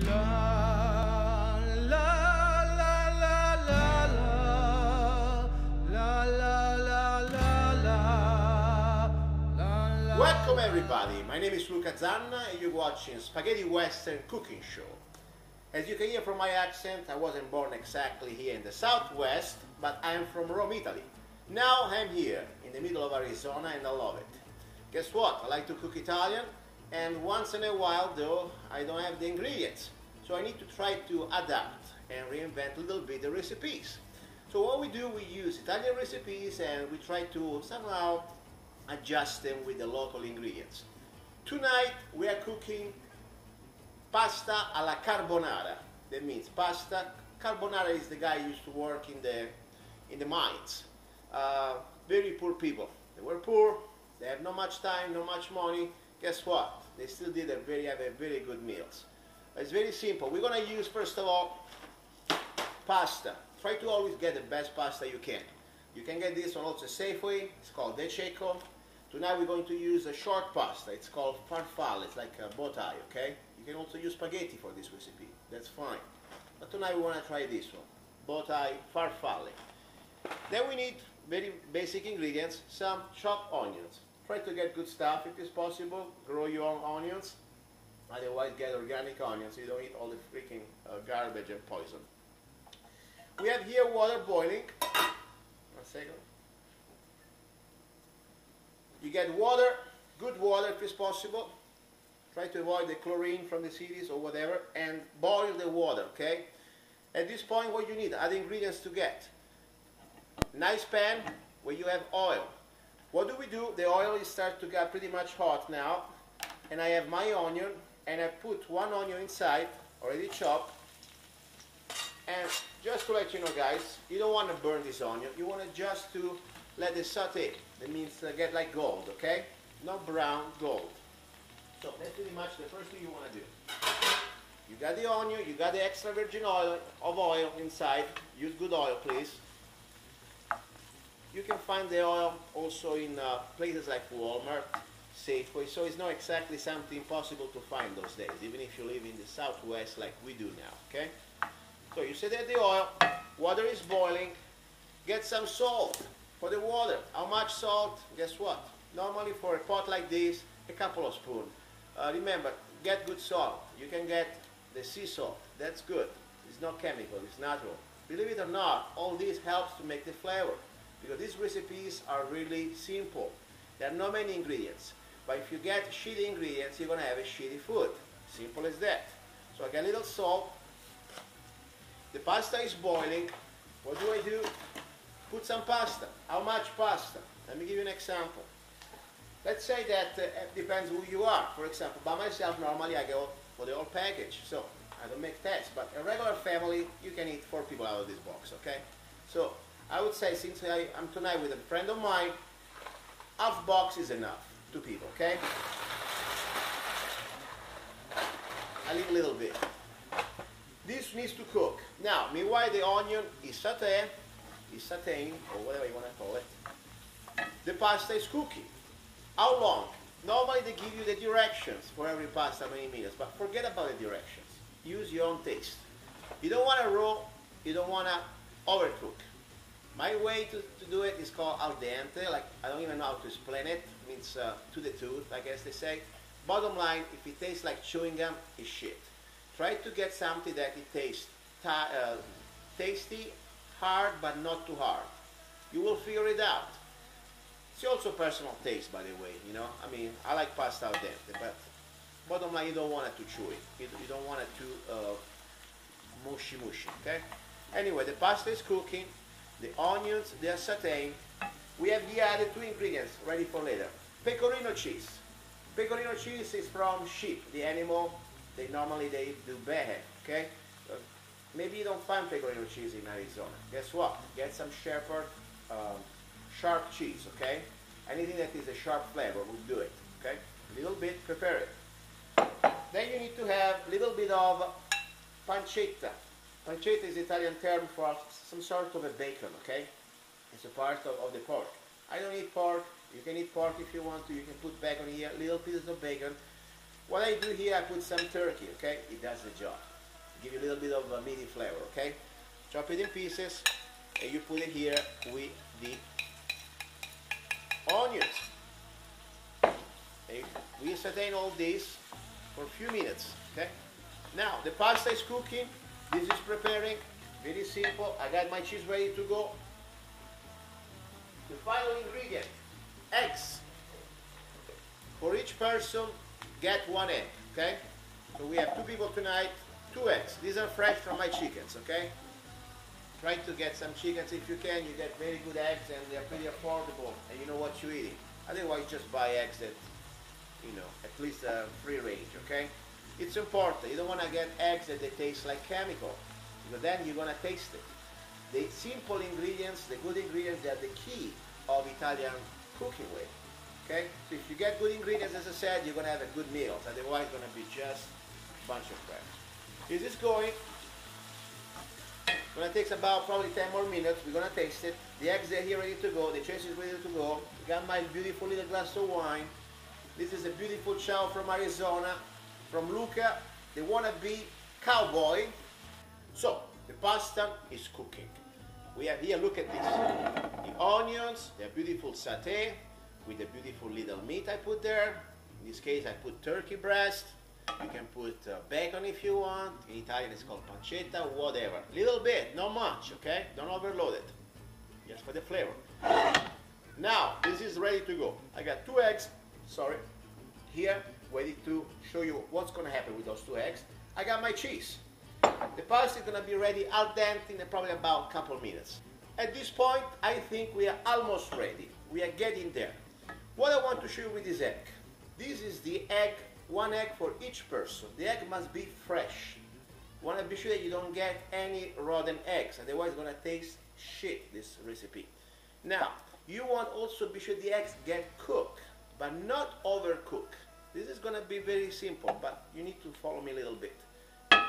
Welcome everybody, my name is Luca Zanna and you're watching Spaghetti Western Cooking Show. As you can hear from my accent, I wasn't born exactly here in the southwest, but I'm from Rome, Italy. Now I'm here in the middle of Arizona and I love it. Guess what? I like to cook Italian, and once in a while though I don't have the ingredients. So I need to try to adapt and reinvent a little bit the recipes. So what we do, we use Italian recipes and we try to somehow adjust them with the local ingredients. Tonight we are cooking pasta alla Carbonara. That means pasta. Carbonara is the guy who used to work in the mines. Very poor people. They were poor, they have not much time, not much money. Guess what? They still did have very good meals. It's very simple. We're going to use first of all pasta. Try to always get the best pasta you can. You can get this one also Safeway. It's called De Cecco. Tonight we're going to use a short pasta. It's called farfalle. It's like a bowtie, okay? You can also use spaghetti for this recipe. That's fine. But tonight we want to try this one. Bowtie farfalle. Then we need very basic ingredients. Some chopped onions. Try to get good stuff if it's possible. Grow your own onions. Otherwise get organic onions. You don't eat all the freaking garbage and poison. We have here water boiling. 1 second. You get water, good water if it's possible. Try to avoid the chlorine from the cities or whatever, and boil the water, okay? At this point what you need are the ingredients to get. Nice pan where you have oil. What do we do? The oil is start to get pretty much hot now, and I have my onion, and I put one onion inside, already chopped. And just to let you know guys, you don't want to burn this onion, you want to just to let it saute. That means get like gold, okay? Not brown, gold. So that's pretty much the first thing you want to do. You got the onion, you got the extra virgin oil inside. Use good oil please. You can find the oil also in places like Walmart, Safeway, so it's not exactly something impossible to find those days, even if you live in the southwest like we do now, okay? So you set at the oil, water is boiling, get some salt for the water. How much salt? Guess what? Normally for a pot like this, a couple of spoons. Remember, get good salt. You can get the sea salt. That's good. It's not chemical, it's natural. Believe it or not, all this helps to make the flavor, because these recipes are really simple. There are not many ingredients. But if you get shitty ingredients, you're going to have a shitty food. Simple as that. So I get a little salt. The pasta is boiling. What do? Put some pasta. How much pasta? Let me give you an example. Let's say that it depends who you are. For example, by myself, normally I go for the whole package. So I don't make tests. But a regular family, you can eat 4 people out of this box, okay? So I would say, since I'm tonight with a friend of mine, half box is enough. 2 people, okay? I leave a little bit. This needs to cook. Now, meanwhile the onion is sauteing, or whatever you want to call it. The pasta is cooking. How long? Normally they give you the directions for every pasta, many minutes, but forget about the directions. Use your own taste. You don't want to raw, you don't want to overcook. My way to do it is called al dente, like I don't even know how to explain it. It means to the tooth, I guess they say. Bottom line, if it tastes like chewing gum, it's shit. Try to get something that it tastes tasty, hard, but not too hard. You will figure it out. It's also personal taste, by the way, you know. I mean, I like pasta al dente, but bottom line, you don't want it too chewy. You don't want it too mushy, okay? Anyway, the pasta is cooking. The onions, they are sauteing. We have here added 2 ingredients ready for later. Pecorino cheese. Pecorino cheese is from sheep, the animal. They do behe, okay? Maybe you don't find pecorino cheese in Arizona. Guess what? Get some shepherd sharp cheese, okay? Anything that is a sharp flavor will do it, okay? A little bit, prepare it. Then you need to have a little bit of pancetta. Pancetta is the Italian term for some sort of a bacon, okay? It's a part of the pork. I don't eat pork. You can eat pork if you want to. You can put bacon here, little pieces of bacon. What I do here, I put some turkey, okay? It does the job. give you a little bit of a meaty flavor, okay? Chop it in pieces, and you put it here with the onions. Okay? We saute all this for a few minutes, okay? Now, the pasta is cooking, this is preparing, very simple. I got my cheese ready to go. The final ingredient, eggs. For each person, get 1 egg, okay? So we have 2 people tonight, 2 eggs. These are fresh from my chickens, okay? Try to get some chickens if you can. You get very good eggs and they're pretty affordable and you know what you're eating. Otherwise, just buy eggs that, you know, at least free range, okay? It's important. You don't want to get eggs that they taste like chemical, because then you're going to taste it. The simple ingredients, the good ingredients, they are the key of Italian cooking way. Okay? So if you get good ingredients, as I said, you're going to have a good meal. Otherwise, it's going to be just a bunch of crap. This is going. It's going to take about probably 10 more minutes. We're going to taste it. The eggs are here ready to go. The cheese is ready to go. I got my beautiful little glass of wine. This is a beautiful chow from Arizona, from Luca, the wannabe cowboy. So, the pasta is cooking. We have here, look at this. The onions, they're beautiful sauté with a beautiful little meat I put there. In this case, I put turkey breast. You can put bacon if you want. In Italian, it's called pancetta, whatever. Little bit, not much, okay? Don't overload it. Just for the flavor. Now, this is ready to go. I got 2 eggs, sorry, here, ready to show you what's going to happen with those 2 eggs. I got my cheese. The pasta is going to be ready al dente in probably about a couple minutes. At this point, I think we are almost ready. We are getting there. What I want to show you with this egg. This is the egg, 1 egg for each person. The egg must be fresh. You want to be sure that you don't get any rotten eggs, otherwise it's going to taste shit, this recipe. Now, you want also to be sure the eggs get cooked, but not overcooked. This is going to be very simple, but you need to follow me a little bit.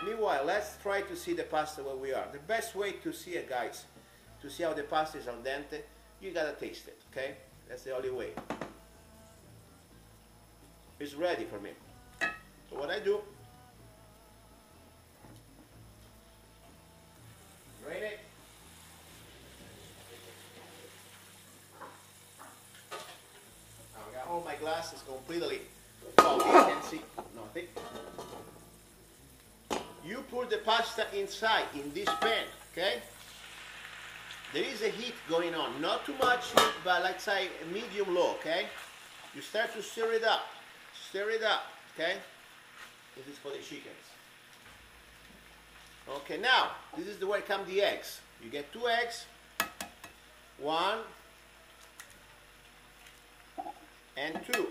Meanwhile, let's try to see the pasta where we are. The best way to see it, guys, to see how the pasta is al dente, you gotta taste it, okay? That's the only way. It's ready for me. So what I do, drain it. Now I got all my glasses completely full. You can see nothing. You put the pasta inside, in this pan, okay? There is a heat going on, not too much heat, but like say medium low, okay? You start to stir it up, okay? This is for the chickens. Okay, now, this is the way come the eggs. You get 2 eggs, 1 and 2.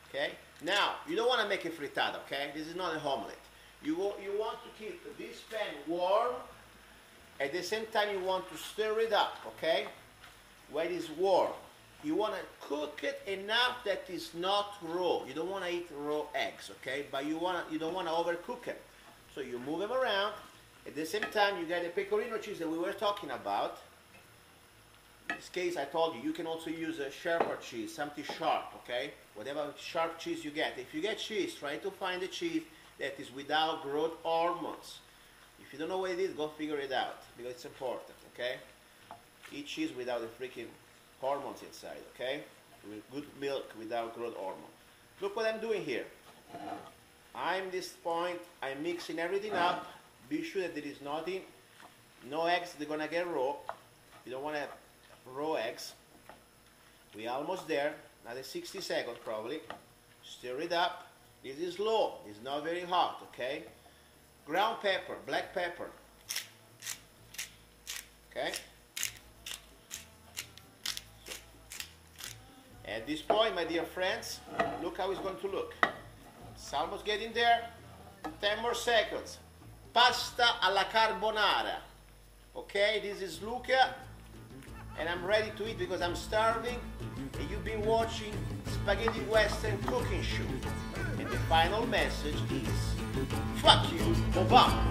Okay? Now, you don't want to make a frittata, okay? This is not an omelette. You want to keep this pan warm. At the same time, you want to stir it up, okay? When it's warm. You want to cook it enough that it's not raw. You don't want to eat raw eggs, okay? But you don't want to overcook it. So you move them around. At the same time, you get the pecorino cheese that we were talking about. In this case, I told you, you can also use a sharper cheese, something sharp, okay? Whatever sharp cheese you get. If you get cheese, try to find a cheese that is without growth hormones. If you don't know what it is, go figure it out, because it's important, okay? Eat cheese without the freaking hormones inside, okay? With good milk without growth hormone. Look what I'm doing here. I'm this point, I'm mixing everything up. Be sure that there is nothing, no eggs, they're gonna get raw. You don't want to have raw eggs. We're almost there. Another 60 seconds probably. Stir it up. This is low. It's not very hot, okay? Ground pepper, black pepper. Okay? At this point, my dear friends, look how it's going to look. It's almost getting there. 10 more seconds. Pasta alla Carbonara. Okay, this is Luca. And I'm ready to eat because I'm starving. And you've been watching Spaghetti Western Cooking Show. And the final message is, fuck you, Obama.